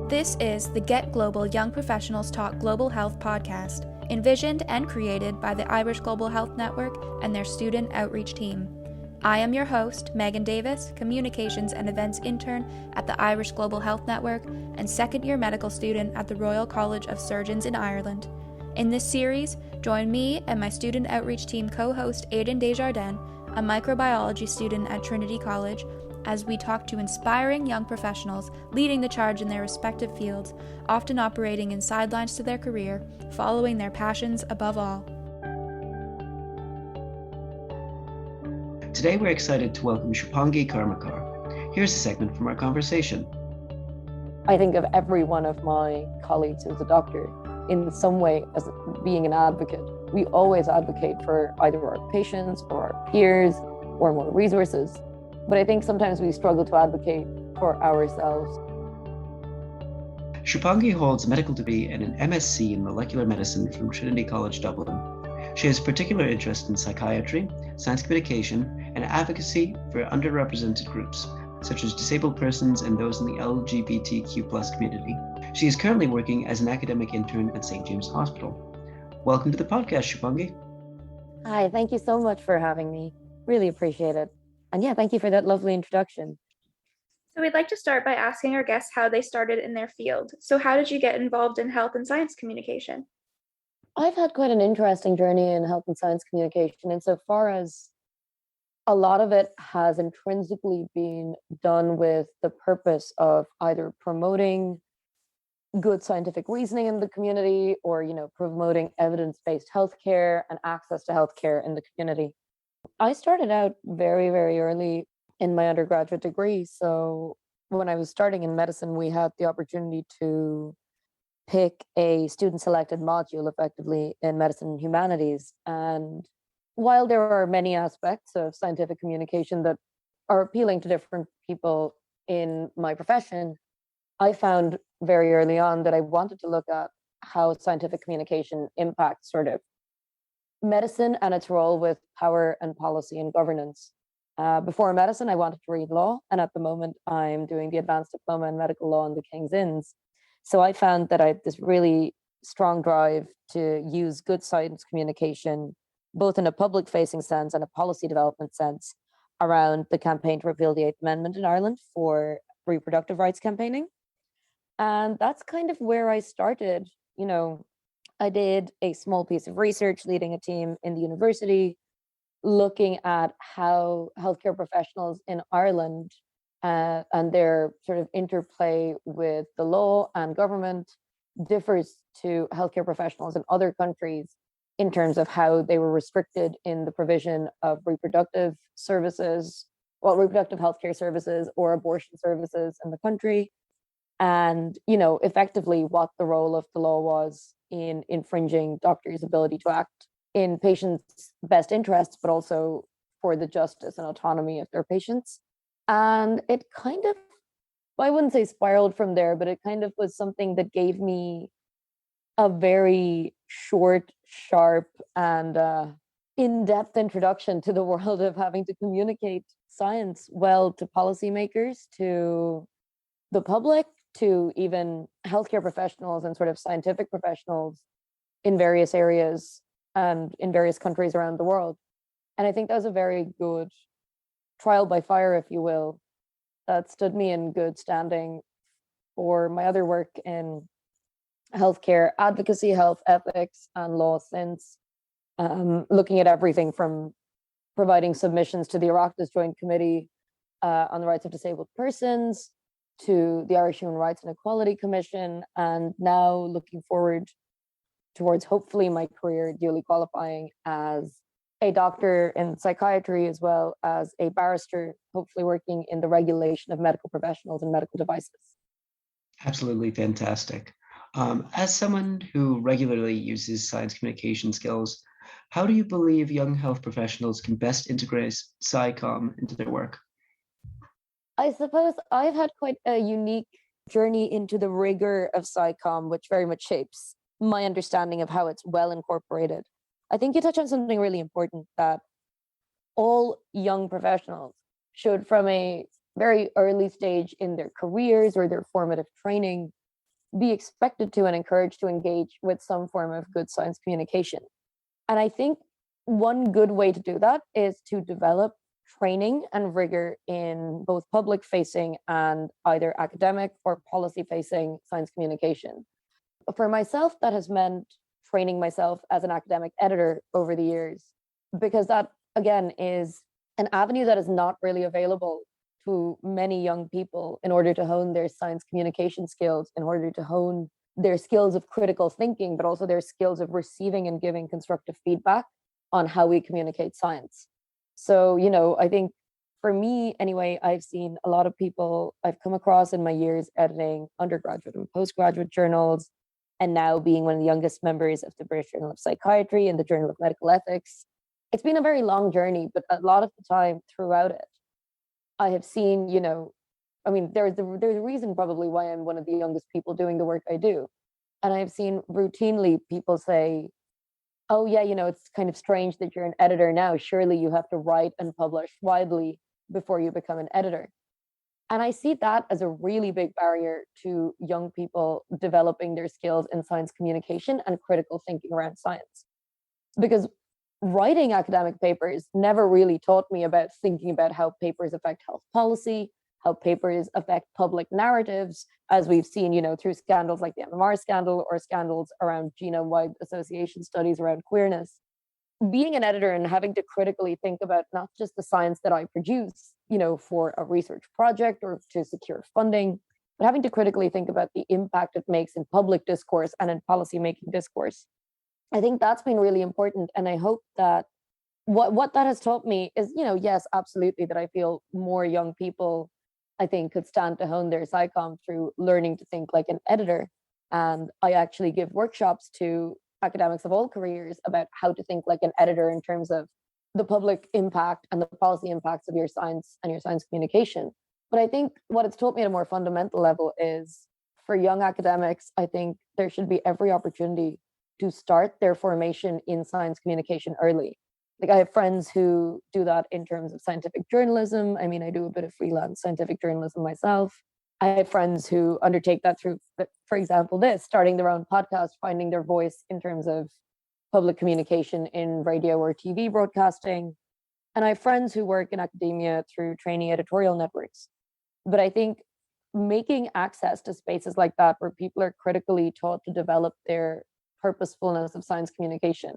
This is the Get Global Young Professionals Talk Global Health podcast, envisioned and created by the Irish Global Health Network and their student outreach team. I am your host, Megan Davis, Communications and Events Intern at the Irish Global Health Network and second-year medical student at the Royal College of Surgeons in Ireland. In this series, join me and my student outreach team co-host Aidan Desjardins, a microbiology student at Trinity College, as we talk to inspiring young professionals leading the charge in their respective fields, often operating in sidelines to their career, following their passions above all. Today we're excited to welcome Shubhangi Karmakar. Here's a segment from our conversation. I think of every one of my colleagues who's a doctor in some way as being an advocate. We always advocate for either our patients or our peers or more resources. But I think sometimes we struggle to advocate for ourselves. Shubhangi holds a medical degree and an MSc in molecular medicine from Trinity College Dublin. She has particular interest in psychiatry, science communication, and advocacy for underrepresented groups, such as disabled persons and those in the LGBTQ+ community. She is currently working as an academic intern at St. James Hospital. Welcome to the podcast, Shubhangi. Hi, thank you so much for having me. Really appreciate it. And yeah, thank you for that lovely introduction. So we'd like to start by asking our guests how they started in their field. So how did you get involved in health and science communication? I've had quite an interesting journey in health and science communication insofar as a lot of it has intrinsically been done with the purpose of either promoting good scientific reasoning in the community or, promoting evidence-based healthcare and access to healthcare in the community. I started out very, very early in my undergraduate degree. So when I was starting in medicine, we had the opportunity to pick a student-selected module effectively in medicine and humanities. And while there are many aspects of scientific communication that are appealing to different people in my profession, I found very early on that I wanted to look at how scientific communication impacts sort of medicine and its role with power and policy and governance. Before medicine, I wanted to read law, and at the moment, I'm doing the advanced diploma in medical law in the King's Inns. So I found that I had this really strong drive to use good science communication, both in a public-facing sense and a policy development sense, around the campaign to repeal the Eighth Amendment in Ireland for reproductive rights campaigning. And that's kind of where I started. I did a small piece of research leading a team in the university, looking at how healthcare professionals in Ireland and their sort of interplay with the law and government differs to healthcare professionals in other countries in terms of how they were restricted in the provision of reproductive services, reproductive healthcare services or abortion services in the country. And, effectively what the role of the law was in infringing doctors' ability to act in patients' best interests, but also for the justice and autonomy of their patients. And it kind of, I wouldn't say spiraled from there, but it kind of was something that gave me a very short, sharp, and in-depth introduction to the world of having to communicate science well to policymakers, to the public, to even healthcare professionals and sort of scientific professionals in various areas and in various countries around the world. And I think that was a very good trial by fire, if you will, that stood me in good standing for my other work in healthcare advocacy, health ethics, and law since, looking at everything from providing submissions to the Oireachtas Joint Committee on the Rights of Disabled Persons, to the Irish Human Rights and Equality Commission, and now looking forward towards hopefully my career duly qualifying as a doctor in psychiatry as well as a barrister, hopefully working in the regulation of medical professionals and medical devices. Absolutely fantastic. As someone who regularly uses science communication skills, how do you believe young health professionals can best integrate SciComm into their work? I suppose I've had quite a unique journey into the rigor of SciComm, which very much shapes my understanding of how it's well incorporated. I think you touch on something really important, that all young professionals should, from a very early stage in their careers or their formative training, be expected to and encouraged to engage with some form of good science communication. And I think one good way to do that is to develop training and rigor in both public facing and either academic or policy facing science communication. For myself, that has meant training myself as an academic editor over the years, because that, again, is an avenue that is not really available to many young people in order to hone their science communication skills, in order to hone their skills of critical thinking, but also their skills of receiving and giving constructive feedback on how we communicate science. So, I think for me, anyway, I've seen a lot of people I've come across in my years editing undergraduate and postgraduate journals, and now being one of the youngest members of the British Journal of Psychiatry and the Journal of Medical Ethics. It's been a very long journey, but a lot of the time throughout it, I have seen, there's a reason probably why I'm one of the youngest people doing the work I do. And I've seen routinely people say, oh yeah, it's kind of strange that you're an editor now. Surely you have to write and publish widely before you become an editor. And I see that as a really big barrier to young people developing their skills in science communication and critical thinking around science. Because writing academic papers never really taught me about thinking about how papers affect health policy, how papers affect public narratives, as we've seen, through scandals like the MMR scandal or scandals around genome-wide association studies around queerness. Being an editor and having to critically think about not just the science that I produce, for a research project or to secure funding, but having to critically think about the impact it makes in public discourse and in policymaking discourse. I think that's been really important. And I hope that what that has taught me is, yes, absolutely, that I feel more young people, I think, could stand to hone their psychom through learning to think like an editor. And I actually give workshops to academics of all careers about how to think like an editor in terms of the public impact and the policy impacts of your science and your science communication. But I think what it's taught me at a more fundamental level is, for young academics, I think there should be every opportunity to start their formation in science communication early. Like, I have friends who do that in terms of scientific journalism. I mean, I do a bit of freelance scientific journalism myself. I have friends who undertake that through, for example, starting their own podcast, finding their voice in terms of public communication in radio or TV broadcasting. And I have friends who work in academia through trainee editorial networks. But I think making access to spaces like that, where people are critically taught to develop their purposefulness of science communication,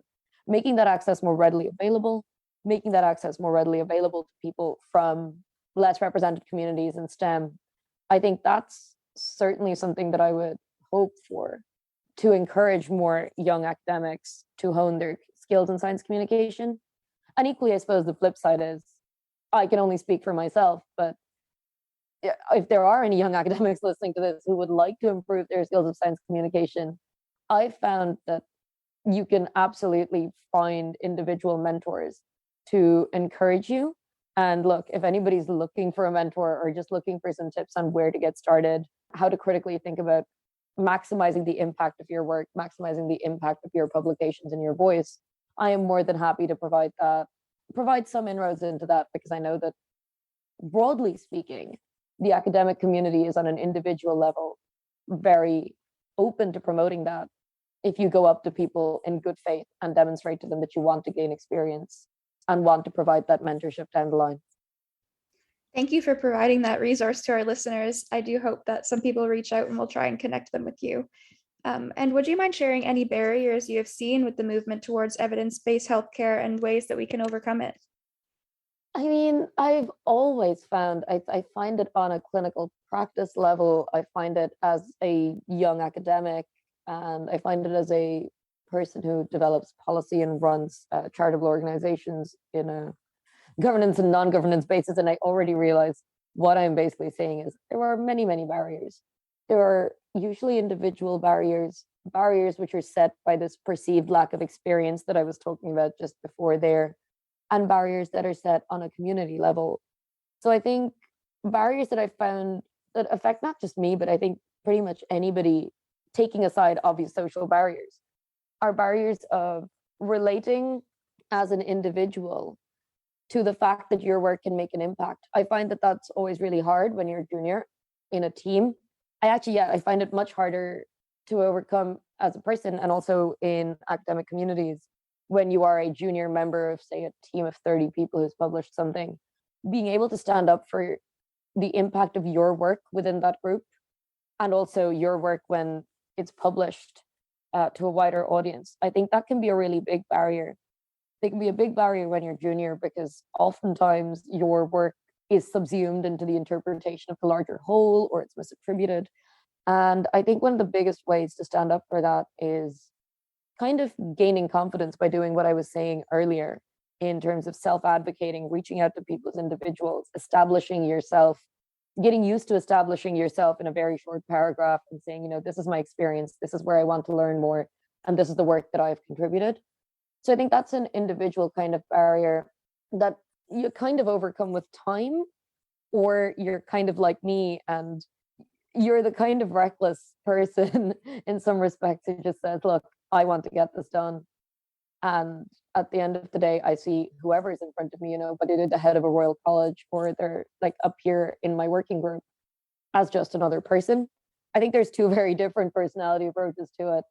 making that access more readily available, making that access more readily available to people from less represented communities in STEM, I think that's certainly something that I would hope for, to encourage more young academics to hone their skills in science communication. And equally, I suppose the flip side is, I can only speak for myself, but if there are any young academics listening to this who would like to improve their skills of science communication, I've found that you can absolutely find individual mentors to encourage you. And look, if anybody's looking for a mentor or just looking for some tips on where to get started, how to critically think about maximizing the impact of your work, maximizing the impact of your publications and your voice, I am more than happy to provide some inroads into that, because I know that, broadly speaking, the academic community is on an individual level very open to promoting that, if you go up to people in good faith and demonstrate to them that you want to gain experience and want to provide that mentorship down the line. Thank you for providing that resource to our listeners. I do hope that some people reach out and we'll try and connect them with you. And would you mind sharing any barriers you have seen with the movement towards evidence-based healthcare and ways that we can overcome it? I mean, I've always found, I find it on a clinical practice level, I find it as a young academic, and I find it as a person who develops policy and runs charitable organizations in a governance and non-governance basis. And I already realize what I'm basically saying is there are many, many barriers. There are usually individual barriers which are set by this perceived lack of experience that I was talking about just before there, and barriers that are set on a community level. So I think barriers that I found that affect not just me, but I think pretty much anybody, taking aside obvious social barriers, are barriers of relating as an individual to the fact that your work can make an impact. I find that that's always really hard when you're junior in a team, I find it much harder to overcome as a person and also in academic communities when you are a junior member of, say, a team of 30 people who's published something, being able to stand up for the impact of your work within that group and also your work when it's published to a wider audience. I think that can be a really big barrier. It can be a big barrier when you're junior because oftentimes your work is subsumed into the interpretation of the larger whole or it's misattributed. And I think one of the biggest ways to stand up for that is kind of gaining confidence by doing what I was saying earlier in terms of self-advocating, reaching out to people as individuals, establishing yourself, getting used to establishing yourself in a very short paragraph and saying, this is my experience, this is where I want to learn more, and this is the work that I've contributed. So I think that's an individual kind of barrier that you kind of overcome with time, or you're kind of like me and you're the kind of reckless person in some respects who just says, look, I want to get this done. And at the end of the day, I see whoever's in front of me, whether they're the head of a royal college or they're like up here in my working group as just another person. I think there's two very different personality approaches to it.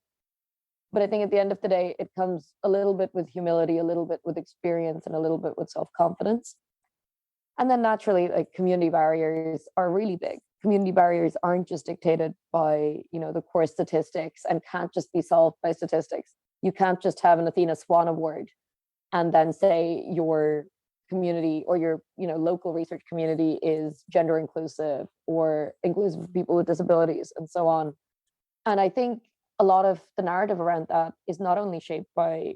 But I think at the end of the day, it comes a little bit with humility, a little bit with experience, and a little bit with self-confidence. And then naturally, like, community barriers are really big. Community barriers aren't just dictated by, the core statistics and can't just be solved by statistics. You can't just have an Athena Swan Award and then say your community or your, local research community is gender inclusive or inclusive of people with disabilities and so on. And I think a lot of the narrative around that is not only shaped by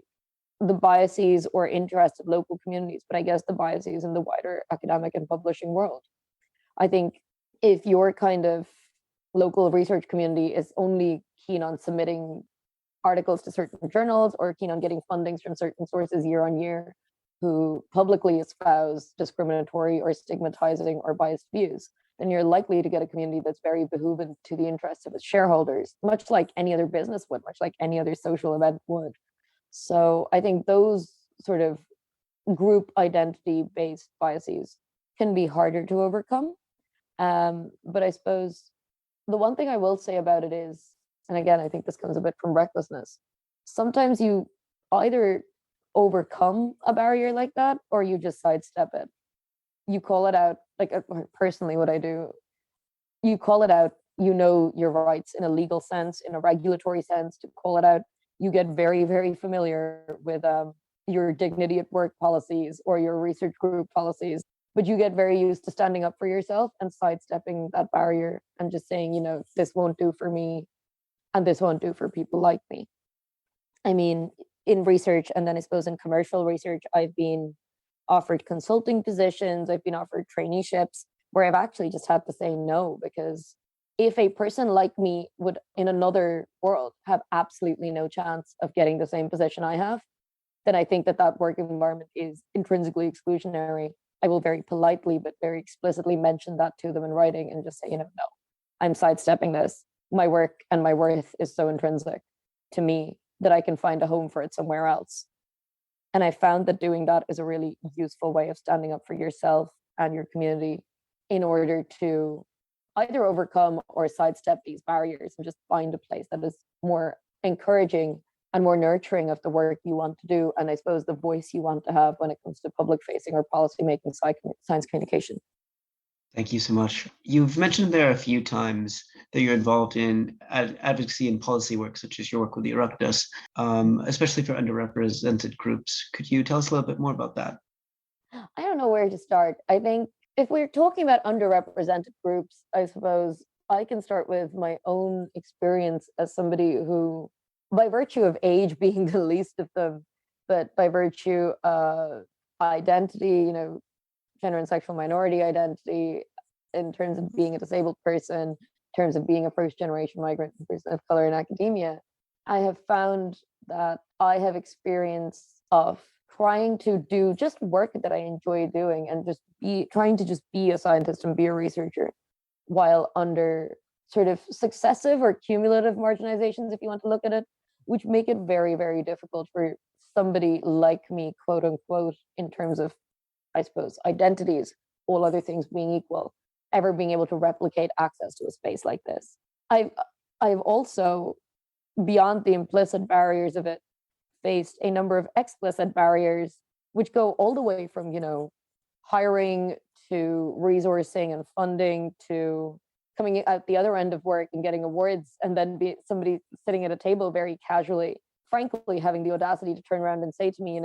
the biases or interests of local communities, but I guess the biases in the wider academic and publishing world. I think if your kind of local research community is only keen on submitting articles to certain journals or keen on getting fundings from certain sources year on year who publicly espouse discriminatory or stigmatizing or biased views, then you're likely to get a community that's very behooved to the interests of its shareholders, much like any other business would, much like any other social event would. So I think those sort of group identity-based biases can be harder to overcome. But I suppose the one thing I will say about it is, and again, I think this comes a bit from recklessness, sometimes you either overcome a barrier like that or you just sidestep it. You call it out, like personally what I do, you call it out, your rights in a legal sense, in a regulatory sense, to call it out. You get very, very familiar with your dignity at work policies or your research group policies, but you get very used to standing up for yourself and sidestepping that barrier and just saying, this won't do for me and this won't do for people like me. I mean, in research, and then I suppose in commercial research, I've been offered consulting positions, I've been offered traineeships where I've actually just had to say no, because if a person like me would in another world have absolutely no chance of getting the same position I have, then I think that work environment is intrinsically exclusionary. I will very politely but very explicitly mention that to them in writing and just say, no, I'm sidestepping this. My work and my worth is so intrinsic to me that I can find a home for it somewhere else. And I found that doing that is a really useful way of standing up for yourself and your community in order to either overcome or sidestep these barriers and just find a place that is more encouraging and more nurturing of the work you want to do, and I suppose the voice you want to have when it comes to public facing or policy making science communication. Thank you so much. You've mentioned there a few times that you're involved in advocacy and policy work, such as your work with the Oireachtas, especially for underrepresented groups. Could you tell us a little bit more about that? I don't know where to start. I think if we're talking about underrepresented groups, I suppose I can start with my own experience as somebody who, by virtue of age being the least of them, but by virtue of identity, gender and sexual minority identity, in terms of being a disabled person, in terms of being a first generation migrant and person of color in academia, I have found that I have experience of trying to do just work that I enjoy doing and just trying to just be a scientist and be a researcher while under sort of successive or cumulative marginalizations, if you want to look at it, which make it very, very difficult for somebody like me, quote unquote, in terms of, I suppose, identities, all other things being equal, ever being able to replicate access to a space like this. I've also, beyond the implicit barriers of it, faced a number of explicit barriers, which go all the way from, hiring to resourcing and funding to coming out the other end of work and getting awards, and then be somebody sitting at a table very casually, frankly, having the audacity to turn around and say to me,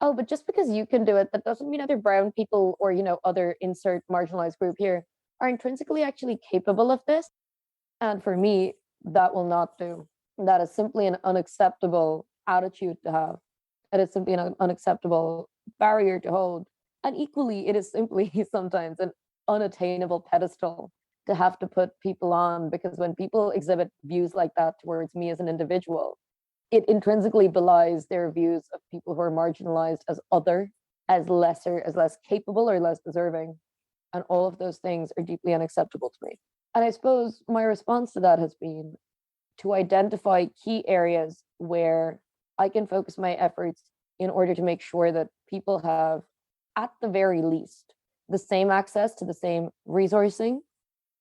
oh, but just because you can do it, that doesn't mean other brown people or, other insert marginalized group here are intrinsically actually capable of this. And for me, that will not do. That is simply an unacceptable attitude to have. It is simply an unacceptable barrier to hold. And equally, it is simply sometimes an unattainable pedestal to have to put people on, because when people exhibit views like that towards me as an individual, it intrinsically belies their views of people who are marginalized as other, as lesser, as less capable or less deserving. And all of those things are deeply unacceptable to me. And I suppose my response to that has been to identify key areas where I can focus my efforts in order to make sure that people have, at the very least, the same access to the same resourcing,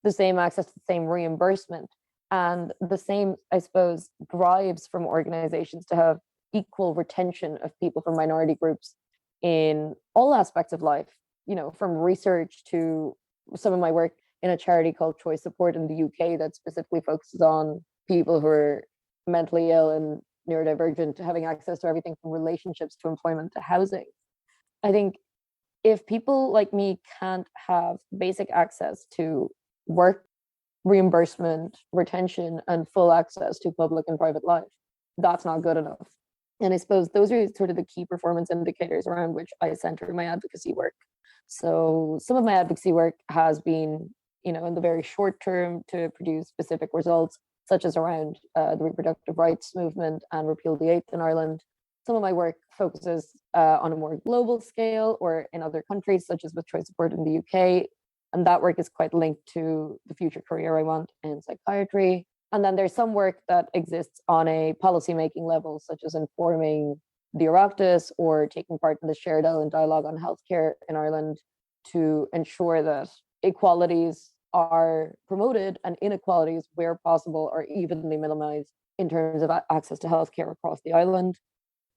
the same access to the same reimbursement, and the same, I suppose, drives from organizations to have equal retention of people from minority groups in all aspects of life, from research to some of my work in a charity called Choice Support in the UK that specifically focuses on people who are mentally ill and neurodivergent having access to everything from relationships to employment to housing. I think if people like me can't have basic access to work, reimbursement, retention, and full access to public and private life, that's not good enough. And I suppose those are sort of the key performance indicators around which I center my advocacy work. So some of my advocacy work has been, in the very short term to produce specific results, such as around the reproductive rights movement and Repeal the Eighth in Ireland. Some of my work focuses on a more global scale or in other countries, such as with Choice Support in the UK. And that work is quite linked to the future career I want in psychiatry. And then there's some work that exists on a policymaking level, such as informing the Oireachtas or taking part in the Shared Island Dialogue on Healthcare in Ireland to ensure that equalities are promoted and inequalities, where possible, are evenly minimized in terms of access to healthcare across the island.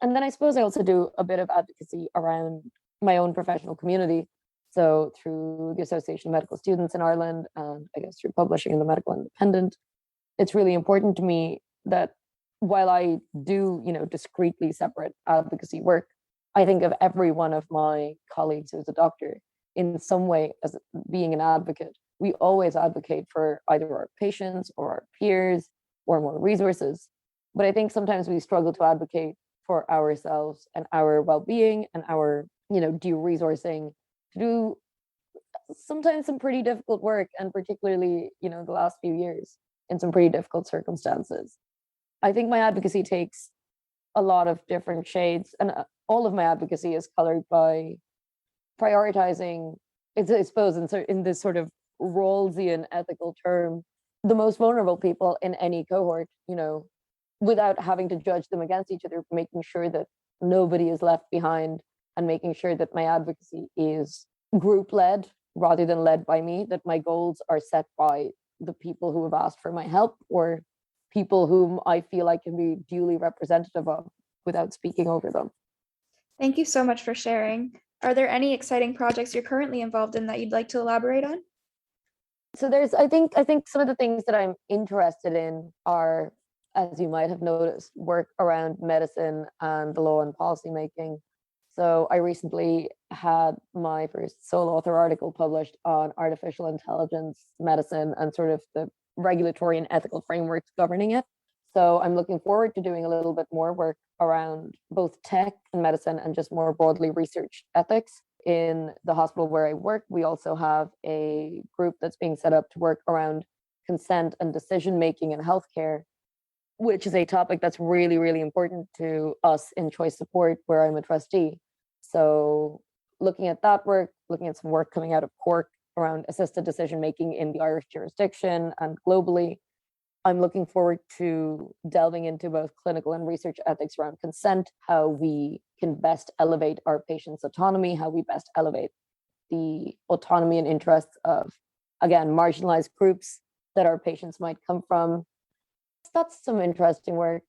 And then I suppose I also do a bit of advocacy around my own professional community. So through the Association of Medical Students in Ireland, and I guess through publishing in the Medical Independent, it's really important to me that while I do, discreetly separate advocacy work, I think of every one of my colleagues who's a doctor in some way as being an advocate. We always advocate for either our patients or our peers or more resources. But I think sometimes we struggle to advocate for ourselves and our well-being and our, due resourcing to do sometimes some pretty difficult work, and particularly, the last few years in some pretty difficult circumstances. I think my advocacy takes a lot of different shades, and all of my advocacy is colored by prioritizing, I suppose, in this sort of Rawlsian ethical term, the most vulnerable people in any cohort, without having to judge them against each other, making sure that nobody is left behind, and making sure that my advocacy is group-led rather than led by me, that my goals are set by the people who have asked for my help or people whom I feel I can be duly representative of without speaking over them. Thank you so much for sharing. Are there any exciting projects you're currently involved in that you'd like to elaborate on? So I think some of the things that I'm interested in are, as you might have noticed, work around medicine and the law and policy making. So I recently had my first sole author article published on artificial intelligence, medicine, and sort of the regulatory and ethical frameworks governing it. So I'm looking forward to doing a little bit more work around both tech and medicine and just more broadly research ethics. In the hospital where I work, we also have a group that's being set up to work around consent and decision making in healthcare, which is a topic that's really, really important to us in Choice Support, where I'm a trustee. So looking at that work, looking at some work coming out of Cork around assisted decision making in the Irish jurisdiction and globally, I'm looking forward to delving into both clinical and research ethics around consent, how we can best elevate our patients' autonomy, how we best elevate the autonomy and interests of again, marginalized groups that our patients might come from. That's some interesting work.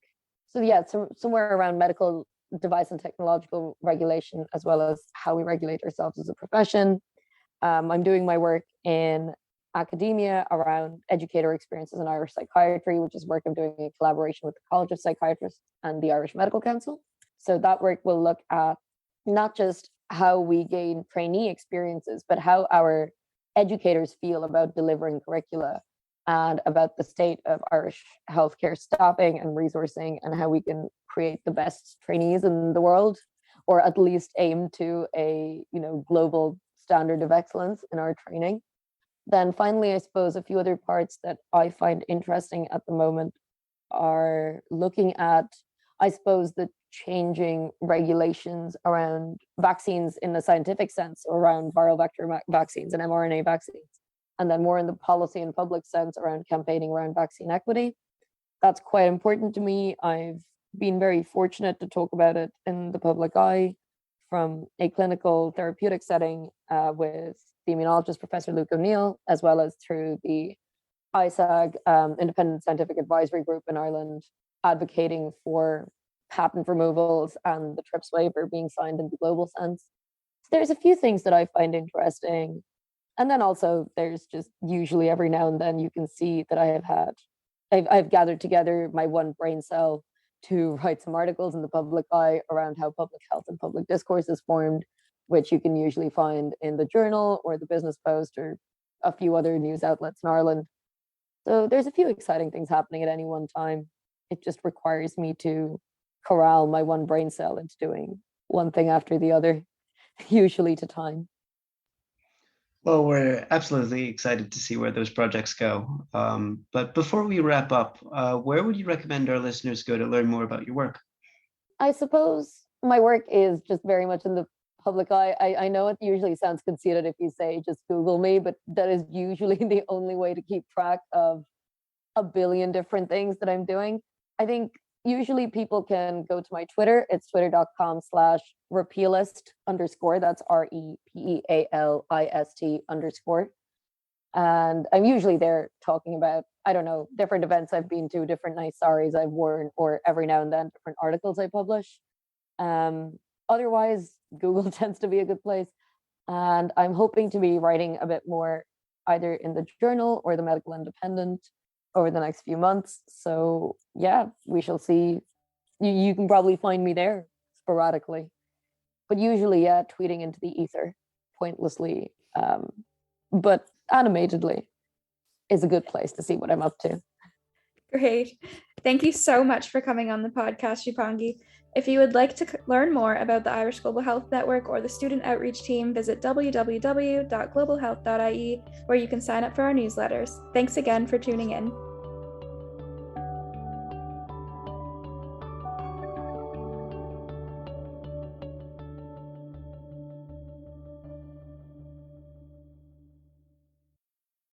So yeah, somewhere around medical device and technological regulation, as well as how we regulate ourselves as a profession. I'm doing my work in academia around educator experiences in Irish psychiatry, which is work I'm doing in collaboration with the College of Psychiatrists and the Irish Medical Council. So that work will look at not just how we gain trainee experiences, but how our educators feel about delivering curricula and about the state of Irish healthcare staffing and resourcing, and how we can create the best trainees in the world, or at least aim to a global standard of excellence in our training. Then finally, I suppose a few other parts that I find interesting at the moment are looking at, I suppose, the changing regulations around vaccines in the scientific sense, around viral vector vaccines and mRNA vaccines, and then more in the policy and public sense around campaigning around vaccine equity. That's quite important to me. I've been very fortunate to talk about it in the public eye from a clinical therapeutic setting with the immunologist, Professor Luke O'Neill, as well as through the ISAG, Independent Scientific Advisory Group in Ireland, advocating for patent removals and the TRIPS waiver being signed in the global sense. So there's a few things that I find interesting. And then also there's just usually every now and then you can see that I've gathered together my one brain cell to write some articles in the public eye around how public health and public discourse is formed, which you can usually find in the Journal or the Business Post or a few other news outlets in Ireland. So there's a few exciting things happening at any one time. It just requires me to corral my one brain cell into doing one thing after the other, usually to time. Well, we're absolutely excited to see where those projects go. But before we wrap up, where would you recommend our listeners go to learn more about your work? I suppose my work is just very much in the public eye. I know it usually sounds conceited if you say just Google me, but that is usually the only way to keep track of a billion different things that I'm doing. I think usually people can go to my Twitter. It's twitter.com/repealist_. That's REPEALIST_. And I'm usually there talking about, I don't know, different events I've been to, different nice saris I've worn, or every now and then different articles I publish. Otherwise, Google tends to be a good place. And I'm hoping to be writing a bit more either in the Journal or the Medical Independent over the next few months. So yeah, we shall see. You can probably find me there sporadically, but usually, yeah, tweeting into the ether pointlessly, but animatedly is a good place to see what I'm up to. Great. Thank you so much for coming on the podcast, Shubhangi. If you would like to learn more about the Irish Global Health Network or the student outreach team, visit www.globalhealth.ie, where you can sign up for our newsletters. Thanks again for tuning in.